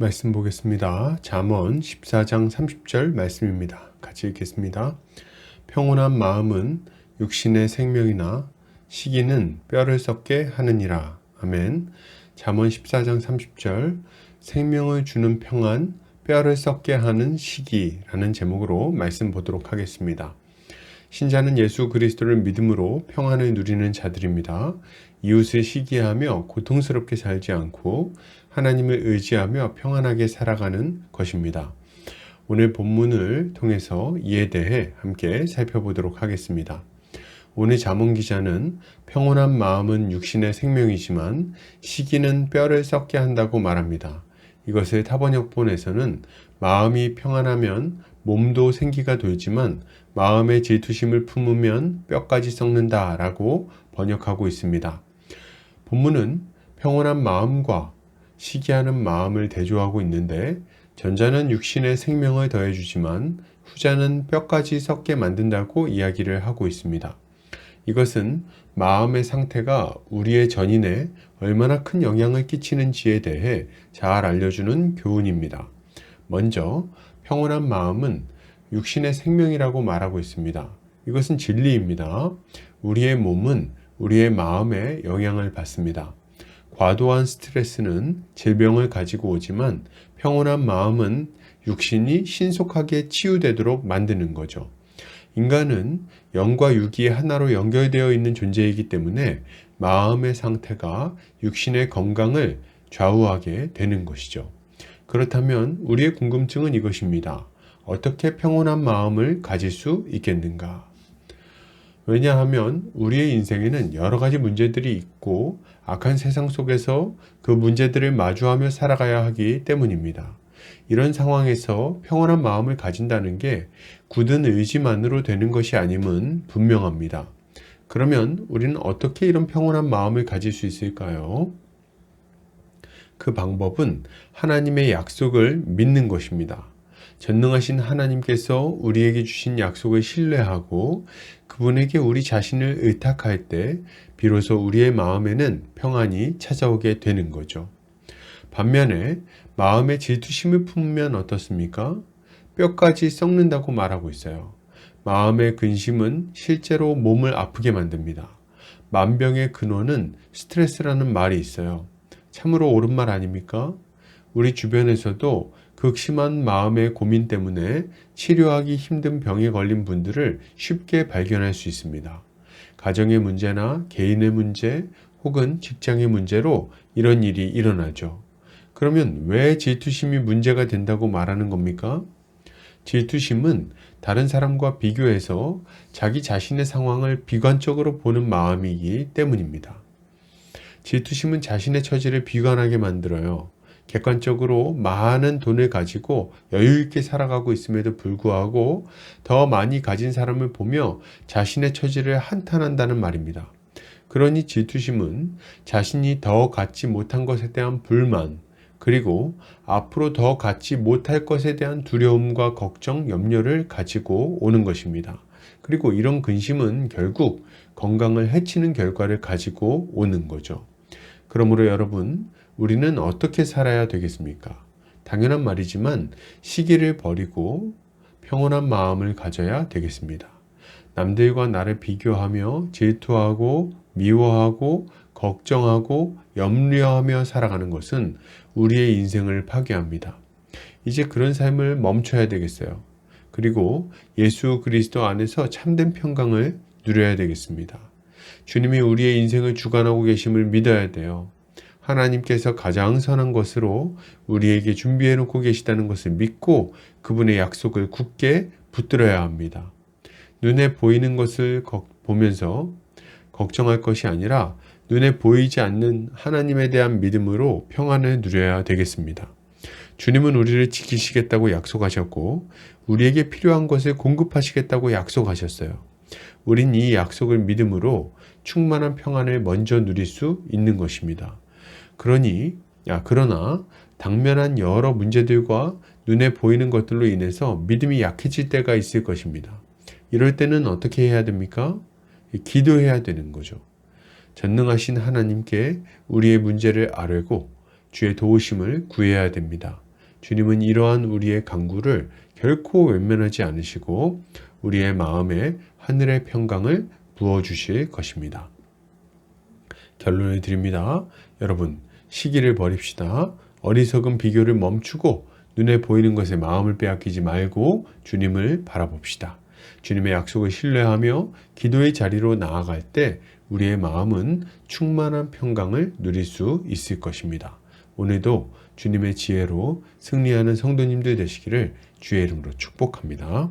말씀 보겠습니다. 잠언 14장 30절 말씀입니다. 같이 읽겠습니다. 평온한 마음은 육신의 생명이나 시기는 뼈를 썩게 하느니라. 아멘. 잠언 14장 30절 생명을 주는 평안, 뼈를 썩게 하는 시기라는 제목으로 말씀 보도록 하겠습니다. 신자는 예수 그리스도를 믿음으로 평안을 누리는 자들입니다. 이웃을 시기하며 고통스럽게 살지 않고 하나님을 의지하며 평안하게 살아가는 것입니다. 오늘 본문을 통해서 이에 대해 함께 살펴보도록 하겠습니다. 오늘 잠언 기자는 평온한 마음은 육신의 생명이지만 시기는 뼈를 썩게 한다고 말합니다. 이것을 타번역본에서는 마음이 평안하면 몸도 생기가 돌지만 마음의 질투심을 품으면 뼈까지 썩는다 라고 번역하고 있습니다. 본문은 평온한 마음과 시기하는 마음을 대조하고 있는데 전자는 육신의 생명을 더해주지만 후자는 뼈까지 썩게 만든다고 이야기를 하고 있습니다. 이것은 마음의 상태가 우리의 전인에 얼마나 큰 영향을 끼치는지에 대해 잘 알려주는 교훈입니다. 먼저 평온한 마음은 육신의 생명이라고 말하고 있습니다. 이것은 진리입니다. 우리의 몸은 우리의 마음에 영향을 받습니다. 과도한 스트레스는 질병을 가지고 오지만 평온한 마음은 육신이 신속하게 치유되도록 만드는 거죠. 인간은 영과 육이 하나로 연결되어 있는 존재이기 때문에 마음의 상태가 육신의 건강을 좌우하게 되는 것이죠. 그렇다면 우리의 궁금증은 이것입니다. 어떻게 평온한 마음을 가질 수 있겠는가? 왜냐하면 우리의 인생에는 여러 가지 문제들이 있고 악한 세상 속에서 그 문제들을 마주하며 살아가야 하기 때문입니다. 이런 상황에서 평온한 마음을 가진다는 게 굳은 의지만으로 되는 것이 아님은 분명합니다. 그러면 우리는 어떻게 이런 평온한 마음을 가질 수 있을까요? 그 방법은 하나님의 약속을 믿는 것입니다. 전능하신 하나님께서 우리에게 주신 약속을 신뢰하고 그분에게 우리 자신을 의탁할 때 비로소 우리의 마음에는 평안이 찾아오게 되는 거죠. 반면에 마음의 질투심을 품으면 어떻습니까? 뼈까지 썩는다고 말하고 있어요. 마음의 근심은 실제로 몸을 아프게 만듭니다. 만병의 근원은 스트레스라는 말이 있어요. 참으로 옳은 말 아닙니까? 우리 주변에서도 극심한 마음의 고민 때문에 치료하기 힘든 병에 걸린 분들을 쉽게 발견할 수 있습니다. 가정의 문제나 개인의 문제 혹은 직장의 문제로 이런 일이 일어나죠. 그러면 왜 질투심이 문제가 된다고 말하는 겁니까? 질투심은 다른 사람과 비교해서 자기 자신의 상황을 비관적으로 보는 마음이기 때문입니다. 질투심은 자신의 처지를 비관하게 만들어요. 객관적으로 많은 돈을 가지고 여유 있게 살아가고 있음에도 불구하고 더 많이 가진 사람을 보며 자신의 처지를 한탄한다는 말입니다. 그러니 질투심은 자신이 더 갖지 못한 것에 대한 불만, 그리고 앞으로 더 갖지 못할 것에 대한 두려움과 걱정, 염려를 가지고 오는 것입니다. 그리고 이런 근심은 결국 건강을 해치는 결과를 가지고 오는 거죠. 그러므로 여러분, 우리는 어떻게 살아야 되겠습니까? 당연한 말이지만 시기를 버리고 평온한 마음을 가져야 되겠습니다. 남들과 나를 비교하며 질투하고 미워하고 걱정하고 염려하며 살아가는 것은 우리의 인생을 파괴합니다. 이제 그런 삶을 멈춰야 되겠어요. 그리고 예수 그리스도 안에서 참된 평강을 누려야 되겠습니다. 주님이 우리의 인생을 주관하고 계심을 믿어야 돼요. 하나님께서 가장 선한 것으로 우리에게 준비해 놓고 계시다는 것을 믿고 그분의 약속을 굳게 붙들어야 합니다. 눈에 보이는 것을 보면서 걱정할 것이 아니라 눈에 보이지 않는 하나님에 대한 믿음으로 평안을 누려야 되겠습니다. 주님은 우리를 지키시겠다고 약속하셨고 우리에게 필요한 것을 공급하시겠다고 약속하셨어요. 우린 이 약속을 믿음으로 충만한 평안을 먼저 누릴 수 있는 것입니다. 그러나 당면한 여러 문제들과 눈에 보이는 것들로 인해서 믿음이 약해질 때가 있을 것입니다. 이럴 때는 어떻게 해야 됩니까? 기도해야 되는 거죠. 전능하신 하나님께 우리의 문제를 아뢰고 주의 도우심을 구해야 됩니다. 주님은 이러한 우리의 간구를 결코 외면하지 않으시고 우리의 마음에 하늘의 평강을 부어주실 것입니다. 결론을 드립니다. 여러분, 시기를 버립시다. 어리석은 비교를 멈추고 눈에 보이는 것에 마음을 빼앗기지 말고 주님을 바라봅시다. 주님의 약속을 신뢰하며 기도의 자리로 나아갈 때 우리의 마음은 충만한 평강을 누릴 수 있을 것입니다. 오늘도 주님의 지혜로 승리하는 성도님들 되시기를 주의 이름으로 축복합니다.